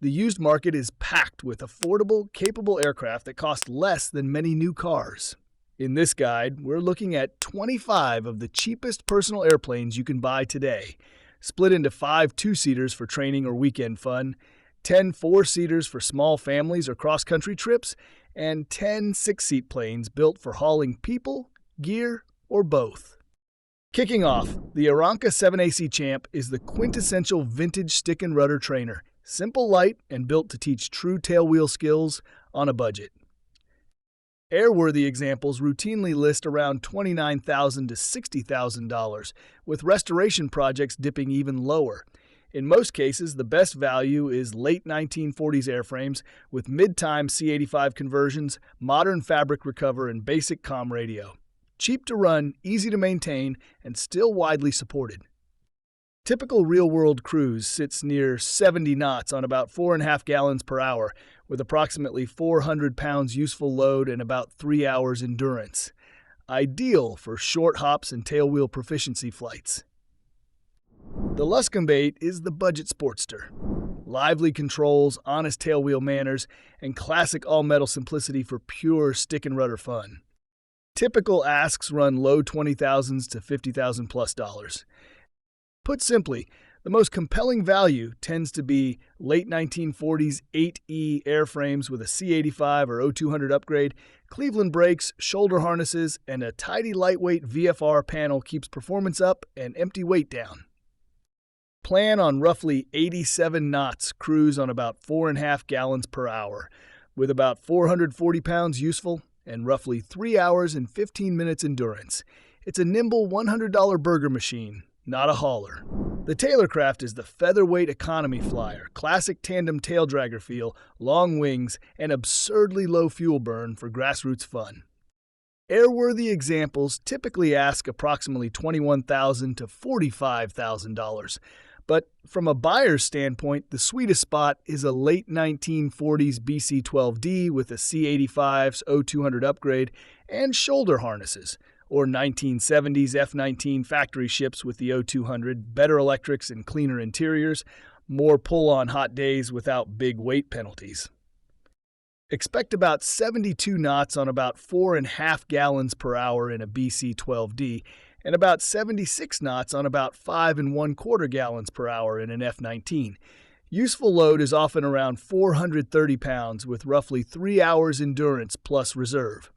The used market is packed with affordable, capable aircraft that cost less than many new cars. In this guide, we're looking at 25 of the cheapest personal airplanes you can buy today, split into 5 two-seaters for training or weekend fun, 10 four-seaters for small families or cross-country trips, and 10 six-seat planes built for hauling people, gear, or both. Kicking off, the Aeronca 7AC Champ is the quintessential vintage stick and rudder trainer, simple, light, and built to teach true tailwheel skills on a budget. Airworthy examples routinely list around $29,000 to $60,000, with restoration projects dipping even lower. In most cases, the best value is late 1940s airframes with mid-time C-85 conversions, modern fabric recover, and basic comm radio. Cheap to run, easy to maintain, and still widely supported. Typical real-world cruise sits near 70 knots on about 4.5 gallons per hour, with approximately 400 pounds useful load and about 3 hours endurance. Ideal for short hops and tailwheel proficiency flights. The Luskam Bait is the budget sportster. Lively controls, honest tailwheel manners, and classic all-metal simplicity for pure stick and rudder fun. Typical asks run low $20,000s to $50,000 plus. Put simply, the most compelling value tends to be late 1940s 8E airframes with a C-85 or O200 upgrade, Cleveland brakes, shoulder harnesses, and a tidy lightweight VFR panel keeps performance up and empty weight down. Plan on roughly 87 knots cruise on about 4.5 gallons per hour, with about 440 pounds useful and roughly 3 hours and 15 minutes endurance. It's a nimble $100 burger machine, not a hauler. The Taylorcraft is the featherweight economy flyer, classic tandem tail dragger feel, long wings, and absurdly low fuel burn for grassroots fun. Airworthy examples typically ask approximately $21,000 to $45,000, but from a buyer's standpoint, the sweetest spot is a late 1940s BC-12D with a C-85's O200 upgrade and shoulder harnesses, or 1970s F-19 factory ships with the O200, better electrics and cleaner interiors, more pull on hot days without big weight penalties. Expect about 72 knots on about 4.5 gallons per hour in a BC-12D, and about 76 knots on about 5 1/4 gallons per hour in an F-19. Useful load is often around 430 pounds with roughly 3 hours endurance plus reserve.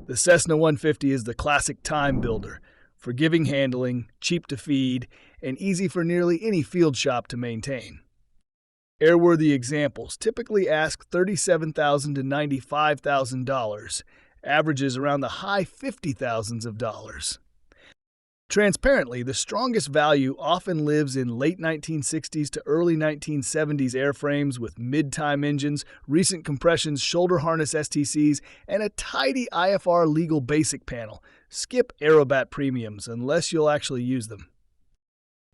The Cessna 150 is the classic time builder, forgiving handling, cheap to feed, and easy for nearly any field shop to maintain. Airworthy examples typically ask $37,000 to $95,000, averages around the high $50,000s of dollars. Transparently, the strongest value often lives in late 1960s to early 1970s airframes with mid-time engines, recent compressions, shoulder harness STCs, and a tidy IFR legal basic panel. Skip Aerobat premiums unless you'll actually use them.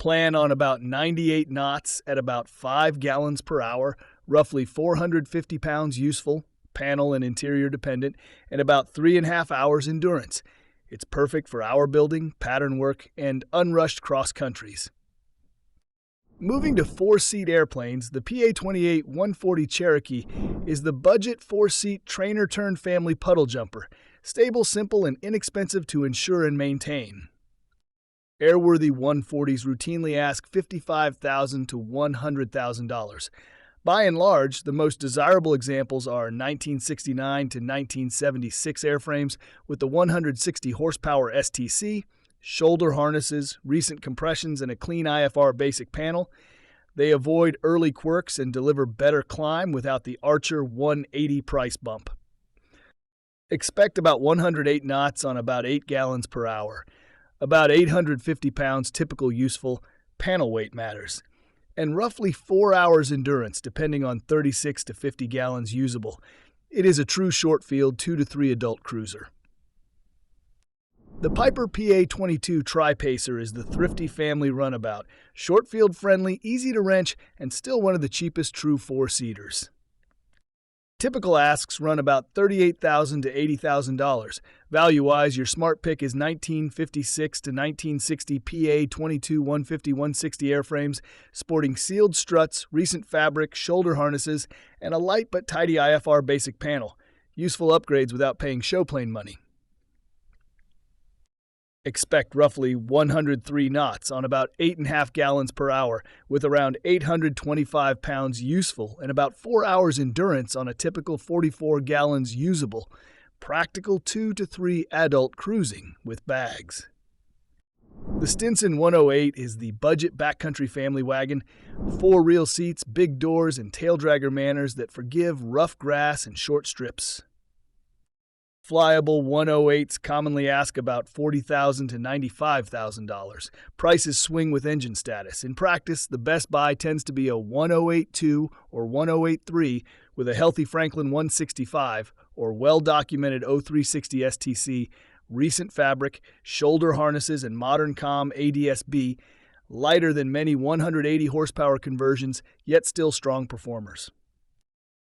Plan on about 98 knots at about 5 gallons per hour, roughly 450 pounds useful, panel and interior dependent, and about 3.5 hours endurance. It's perfect for hour building, pattern work, and unrushed cross countries. Moving to 4-seat airplanes, the PA28-140 Cherokee is the budget 4-seat trainer-turned-family puddle jumper, stable, simple, and inexpensive to insure and maintain. Airworthy 140s routinely ask $55,000 to $100,000. By and large, the most desirable examples are 1969 to 1976 airframes with the 160 horsepower STC, shoulder harnesses, recent compressions, and a clean IFR basic panel. They avoid early quirks and deliver better climb without the Archer 180 price bump. Expect about 108 knots on about 8 gallons per hour. About 850 pounds typical useful, panel weight matters, and roughly 4 hours endurance depending on 36 to 50 gallons usable. It is a true short field 2 to 3 adult cruiser. The Piper PA22 Tripacer is the thrifty family runabout, short field friendly, easy to wrench, and still one of the cheapest true 4-seaters. Typical asks run about $38,000 to $80,000. Value-wise, your smart pick is 1956 to 1960 PA28-140 airframes, sporting sealed struts, recent fabric, shoulder harnesses, and a light but tidy IFR basic panel. Useful upgrades without paying showplane money. Expect roughly 103 knots on about 8.5 gallons per hour, with around 825 pounds useful and about 4 hours endurance on a typical 44 gallons usable. Practical 2 to 3 adult cruising with bags. The Stinson 108 is the budget backcountry family wagon. 4 real seats, big doors, and tail dragger manners that forgive rough grass and short strips. Flyable 108s commonly ask about $40,000 to $95,000. Prices swing with engine status. In practice, the best buy tends to be a 108-2 or 108-3 with a healthy Franklin 165 or well-documented 0360 STC, recent fabric, shoulder harnesses, and modern comm ADS-B, lighter than many 180 horsepower conversions, yet still strong performers.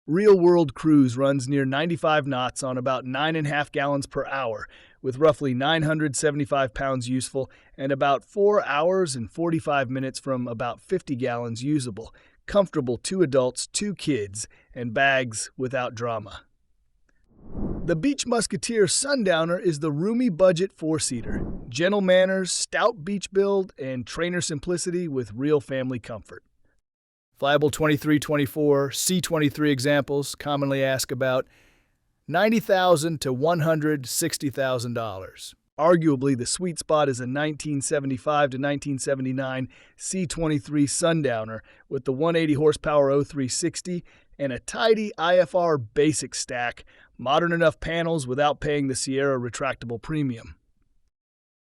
Real-world cruise runs near 95 knots on about 9.5 gallons per hour, with roughly 975 pounds useful and about 4 hours and 45 minutes from about 50 gallons usable. Comfortable 2 adults, 2 kids, and bags without drama. The Beech Musketeer Sundowner is the roomy budget 4-seater. Gentle manners, stout beach build, and trainer simplicity with real family comfort. Flyable 2324 C23 examples commonly ask about $90,000 to $160,000. Arguably, the sweet spot is a 1975 to 1979 C23 Sundowner with the 180 horsepower 0360 and a tidy IFR basic stack, modern enough panels without paying the Sierra retractable premium.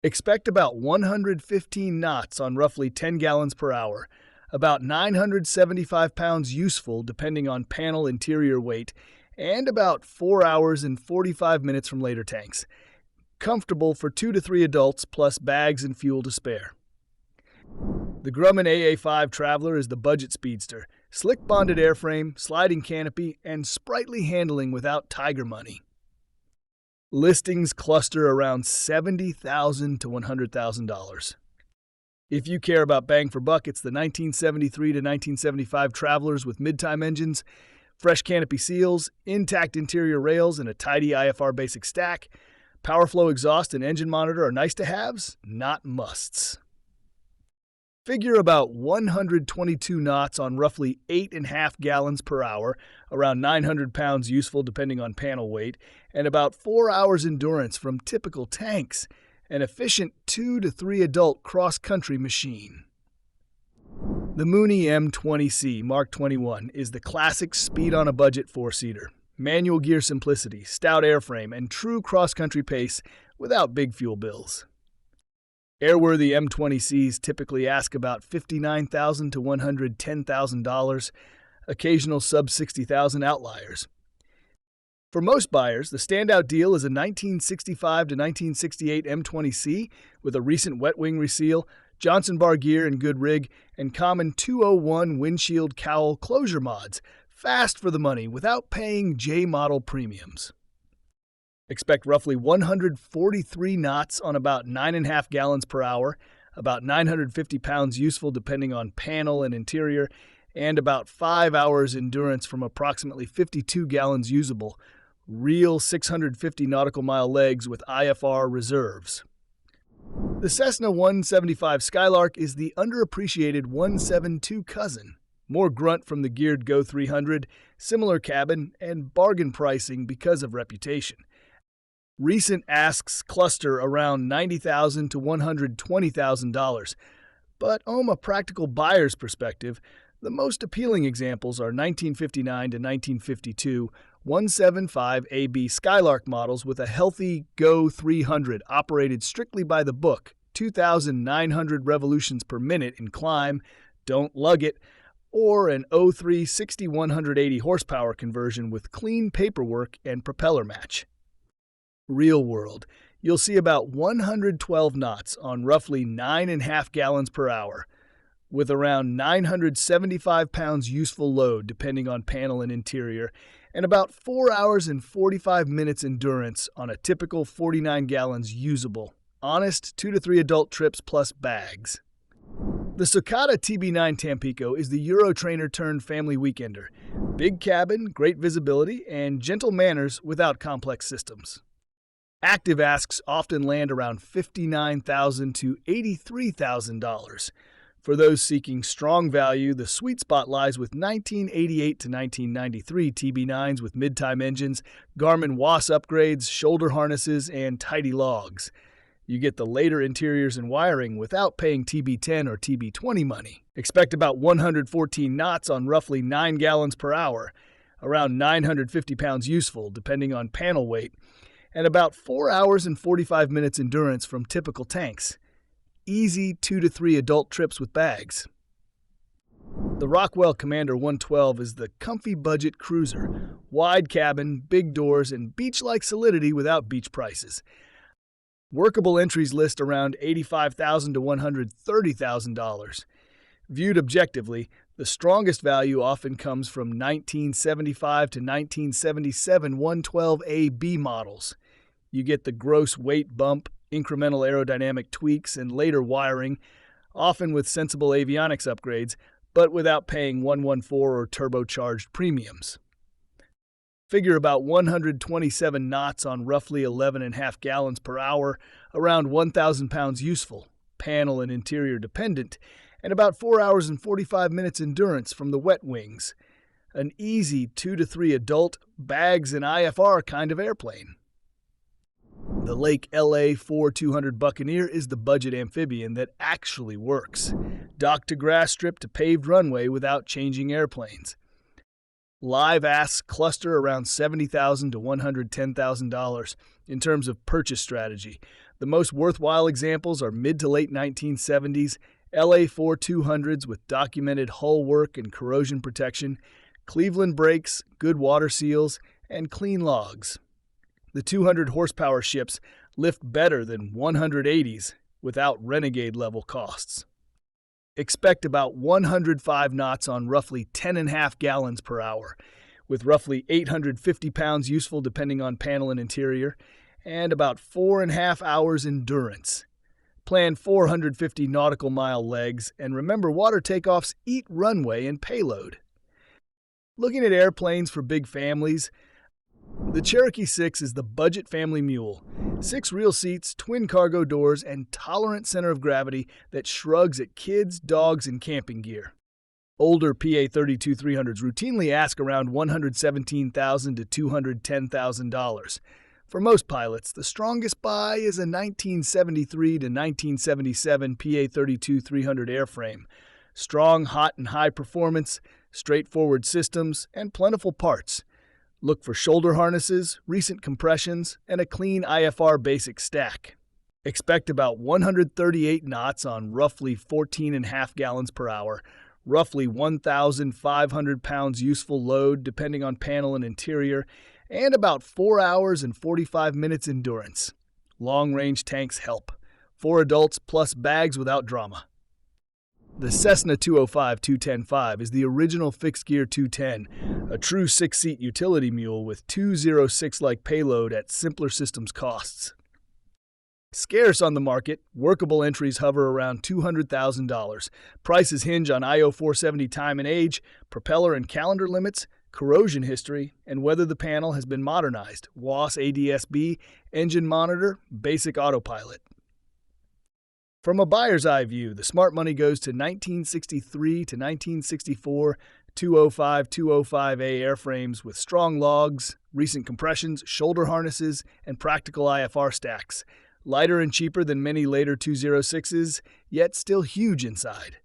Expect about 115 knots on roughly 10 gallons per hour, about 975 pounds useful depending on panel interior weight, and about 4 hours and 45 minutes from later tanks. Comfortable for 2 to 3 adults plus bags and fuel to spare. The Grumman AA5 Traveler is the budget speedster. Slick bonded airframe, sliding canopy, and sprightly handling without tiger money. Listings cluster around $70,000 to $100,000. If you care about bang for buck, it's the 1973 to 1975 Travelers with mid-time engines, fresh canopy seals, intact interior rails, and a tidy IFR basic stack. Powerflow exhaust and engine monitor are nice-to-haves, not musts. Figure about 122 knots on roughly 8.5 gallons per hour, around 900 pounds useful depending on panel weight, and about 4 hours endurance from typical tanks. An efficient 2 to 3 adult cross-country machine. The Mooney M20C Mark 21 is the classic speed-on-a-budget 4-seater. Manual gear simplicity, stout airframe, and true cross-country pace without big fuel bills. Airworthy M20Cs typically ask about $59,000 to $110,000, occasional sub-$60,000 outliers. For most buyers, the standout deal is a 1965 to 1968 M20C with a recent wet wing reseal, Johnson bar gear and good rig, and common 201 windshield cowl closure mods. Fast for the money without paying J-model premiums. Expect roughly 143 knots on about 9.5 gallons per hour, about 950 pounds useful depending on panel and interior, and about 5 hours endurance from approximately 52 gallons usable. Real 650 nautical mile legs with IFR reserves. The Cessna 175 Skylark is the underappreciated 172 cousin. More grunt from the geared Go 300, similar cabin, and bargain pricing because of reputation. Recent asks cluster around $90,000 to $120,000. But from a practical buyer's perspective, the most appealing examples are 1959 to 1952 175 AB Skylark models with a healthy Go 300 operated strictly by the book, 2,900 revolutions per minute in climb, don't lug it, or an 03 6180 horsepower conversion with clean paperwork and propeller match. Real world, you'll see about 112 knots on roughly 9.5 gallons per hour, with around 975 pounds useful load depending on panel and interior, and about 4 hours and 45 minutes endurance on a typical 49 gallons usable, honest 2 to 3 adult trips plus bags. The Sucata TB9 Tampico is the Eurotrainer turned family weekender. Big cabin, great visibility, and gentle manners without complex systems. Active asks often land around $59,000 to $83,000. For those seeking strong value, the sweet spot lies with 1988 to 1993 TB9s with mid-time engines, Garmin WAS upgrades, shoulder harnesses, and tidy logs. You get the later interiors and wiring without paying TB10 or TB20 money. Expect about 114 knots on roughly 9 gallons per hour, around 950 pounds useful depending on panel weight, and about 4 hours and 45 minutes endurance from typical tanks. Easy 2 to 3 adult trips with bags. The Rockwell Commander 112 is the comfy budget cruiser. Wide cabin, big doors, and beach-like solidity without beach prices. Workable entries list around $85,000 to $130,000. Viewed objectively, the strongest value often comes from 1975 to 1977 112A/B models. You get the gross weight bump, incremental aerodynamic tweaks, and later wiring, often with sensible avionics upgrades, but without paying 114 or turbocharged premiums. Figure about 127 knots on roughly 11.5 gallons per hour, around 1,000 pounds useful, panel and interior dependent, and about 4 hours and 45 minutes endurance from the wet wings. An easy 2 to 3 adult, bags and IFR kind of airplane. The Lake LA 200 Buccaneer is the budget amphibian that actually works. Dock to grass strip to paved runway without changing airplanes. Live asks cluster around $70,000 to $110,000 in terms of purchase strategy. The most worthwhile examples are mid to late 1970s LA 200s with documented hull work and corrosion protection, Cleveland brakes, good water seals, and clean logs. The 200 horsepower ships lift better than 180s without renegade-level costs. Expect about 105 knots on roughly 10.5 gallons per hour, with roughly 850 pounds useful depending on panel and interior, and about 4.5 hours endurance. Plan 450 nautical mile legs, and remember water takeoffs eat runway and payload. Looking at airplanes for big families, the Cherokee 6 is the budget family mule. 6 real seats, twin cargo doors, and tolerant center of gravity that shrugs at kids, dogs, and camping gear. Older PA32-300s routinely ask around $117,000 to $210,000. For most pilots, the strongest buy is a 1973 to 1977 PA32-300 airframe. Strong, hot, and high performance, straightforward systems, and plentiful parts. Look for shoulder harnesses, recent compressions, and a clean IFR basic stack. Expect about 138 knots on roughly 14.5 gallons per hour, roughly 1,500 pounds useful load depending on panel and interior, and about 4 hours and 45 minutes endurance. Long-range tanks help. 4 adults plus bags without drama. The Cessna 205-210-5 is the original fixed-gear 210, a true 6-seat utility mule with 206-like payload at simpler systems costs. Scarce on the market, workable entries hover around $200,000. Prices hinge on IO 470 time and age, propeller and calendar limits, corrosion history, and whether the panel has been modernized, WAS ADS-B, engine monitor, basic autopilot. From a buyer's eye view, the smart money goes to 1963 to 1964 205-205A airframes with strong logs, recent compressions, shoulder harnesses, and practical IFR stacks. Lighter and cheaper than many later 206s, yet still huge inside.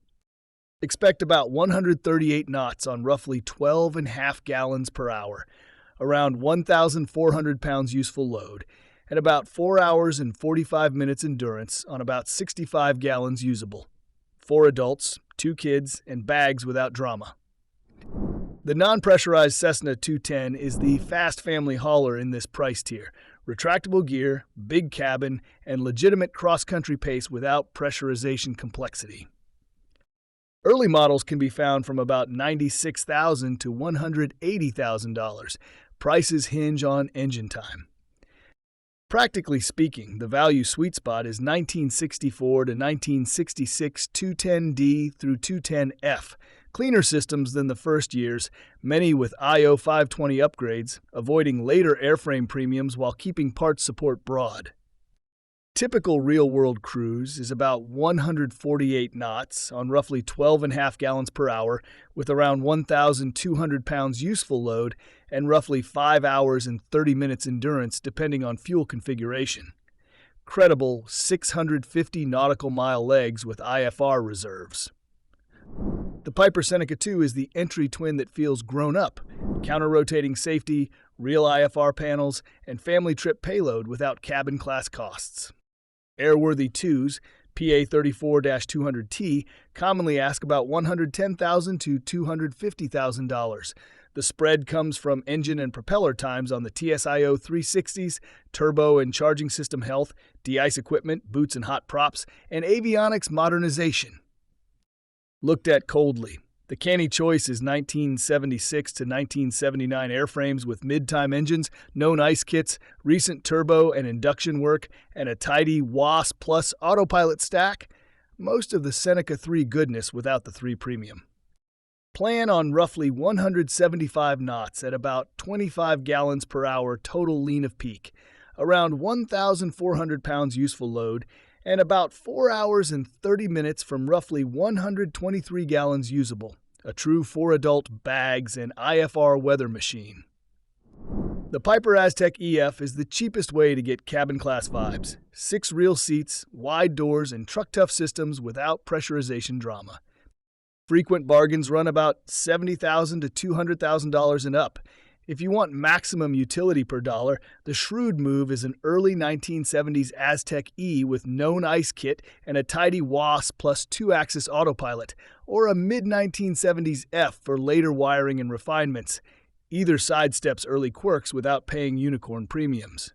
Expect about 138 knots on roughly 12.5 gallons per hour, around 1,400 pounds useful load, and about 4 hours and 45 minutes endurance on about 65 gallons usable. 4 adults, 2 kids, and bags without drama. The non-pressurized Cessna 210 is the fast family hauler in this price tier. Retractable gear, big cabin, and legitimate cross-country pace without pressurization complexity. Early models can be found from about $96,000 to $180,000. Prices hinge on engine time. Practically speaking, the value sweet spot is 1964 to 1966 210D through 210F, cleaner systems than the first years, many with IO520 upgrades, avoiding later airframe premiums while keeping parts support broad. Typical real-world cruise is about 148 knots on roughly 12.5 gallons per hour with around 1,200 pounds useful load and roughly 5 hours and 30 minutes endurance depending on fuel configuration. Credible 650 nautical mile legs with IFR reserves. The Piper Seneca 2 is the entry twin that feels grown up, counter-rotating safety, real IFR panels, and family trip payload without cabin class costs. Airworthy 2s, PA34-200T, commonly ask about $110,000 to $250,000. The spread comes from engine and propeller times on the TSIO 360s, turbo and charging system health, de-ice equipment, boots and hot props, and avionics modernization. Looked at coldly, the canny choice is 1976 to 1979 airframes with mid-time engines, known ice kits, recent turbo and induction work, and a tidy WAS plus autopilot stack. Most of the Seneca 3 goodness without the 3 premium. Plan on roughly 175 knots at about 25 gallons per hour total lean of peak, around 1,400 pounds useful load, and about 4 hours and 30 minutes from roughly 123 gallons usable, a true 4-adult bags and IFR weather machine. The Piper Aztec EF is the cheapest way to get cabin class vibes. 6 real seats, wide doors, and truck-tough systems without pressurization drama. Frequent bargains run about $70,000 to $200,000 and up. If you want maximum utility per dollar, the shrewd move is an early 1970s Aztec E with known ice kit and a tidy WAS plus 2-axis autopilot, or a mid-1970s F for later wiring and refinements. Either sidesteps early quirks without paying unicorn premiums.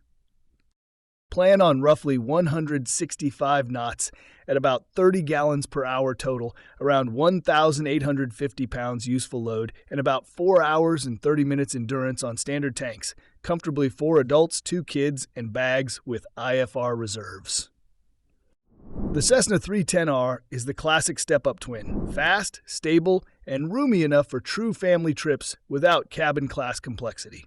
Plan on roughly 165 knots at about 30 gallons per hour total, around 1,850 pounds useful load, and about 4 hours and 30 minutes endurance on standard tanks, comfortably 4 adults, 2 kids, and bags with IFR reserves. The Cessna 310R is the classic step-up twin, fast, stable, and roomy enough for true family trips without cabin class complexity.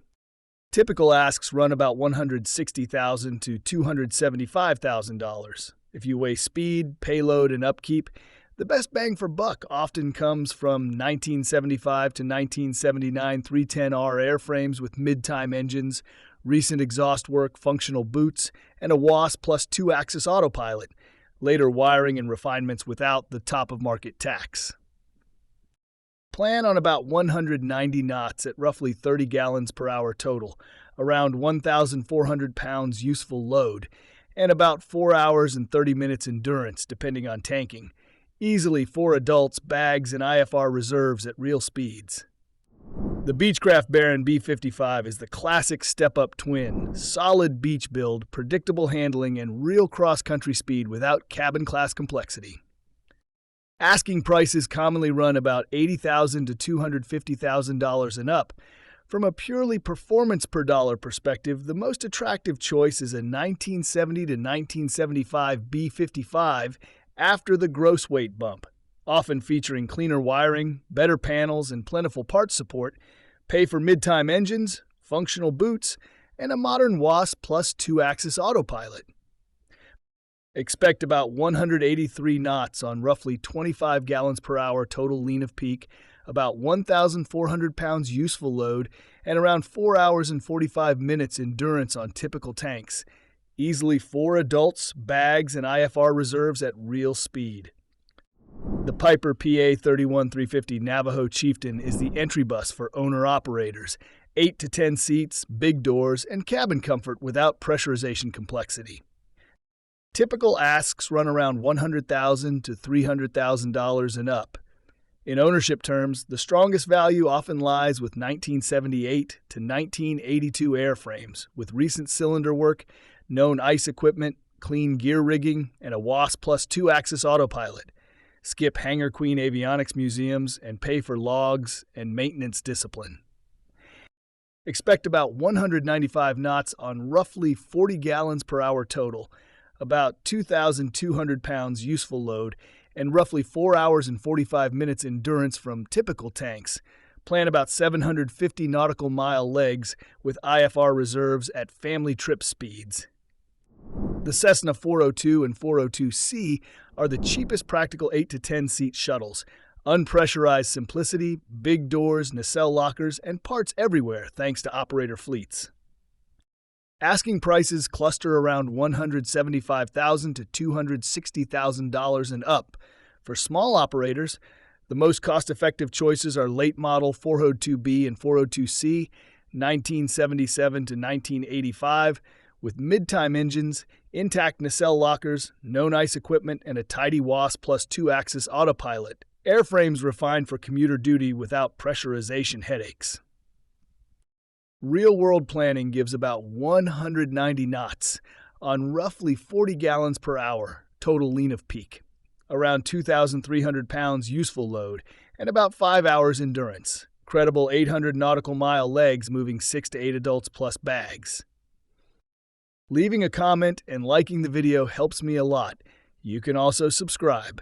Typical asks run about $160,000 to $275,000. If you weigh speed, payload, and upkeep, the best bang for buck often comes from 1975 to 1979 310R airframes with mid-time engines, recent exhaust work, functional boots, and a WAS plus 2-axis autopilot, later wiring and refinements without the top-of-market tax. Plan on about 190 knots at roughly 30 gallons per hour total, around 1,400 pounds useful load, and about 4 hours and 30 minutes endurance depending on tanking. Easily 4 adults, bags, and IFR reserves at real speeds. The Beechcraft Baron B55 is the classic step-up twin, solid beach build, predictable handling, and real cross-country speed without cabin class complexity. Asking prices commonly run about $80,000 to $250,000 and up. From a purely performance per dollar perspective, the most attractive choice is a 1970 to 1975 B55 after the gross weight bump, often featuring cleaner wiring, better panels, and plentiful parts support, pay for mid-time engines, functional boots, and a modern WAS plus 2-axis autopilot. Expect about 183 knots on roughly 25 gallons per hour total lean of peak, about 1,400 pounds useful load, and around 4 hours and 45 minutes endurance on typical tanks. Easily 4 adults, bags, and IFR reserves at real speed. The Piper PA31-350 Navajo Chieftain is the entry bus for owner-operators. 8 to 10 seats, big doors, and cabin comfort without pressurization complexity. Typical asks run around $100,000 to $300,000 and up. In ownership terms, the strongest value often lies with 1978 to 1982 airframes, with recent cylinder work, known ice equipment, clean gear rigging, and a WAS plus 2-axis autopilot. skip Hangar Queen avionics museums, and pay for logs and maintenance discipline. Expect about 195 knots on roughly 40 gallons per hour total, about 2,200 pounds useful load, and roughly 4 hours and 45 minutes endurance from typical tanks. Plan about 750 nautical mile legs with IFR reserves at family trip speeds. The Cessna 402 and 402C are the cheapest practical 8 to 10 seat shuttles. Unpressurized simplicity, big doors, nacelle lockers, and parts everywhere thanks to operator fleets. Asking prices cluster around $175,000 to $260,000 and up. For small operators, the most cost-effective choices are late model 402B and 402C, 1977 to 1985, with mid-time engines, intact nacelle lockers, known ice equipment, and a tidy WASP plus 2-axis autopilot. Airframes refined for commuter duty without pressurization headaches. Real-world planning gives about 190 knots on roughly 40 gallons per hour total lean of peak, around 2,300 pounds useful load, and about 5 hours endurance. Credible 800 nautical mile legs moving 6 to 8 adults plus bags. Leaving a comment and liking the video helps me a lot. You can also subscribe.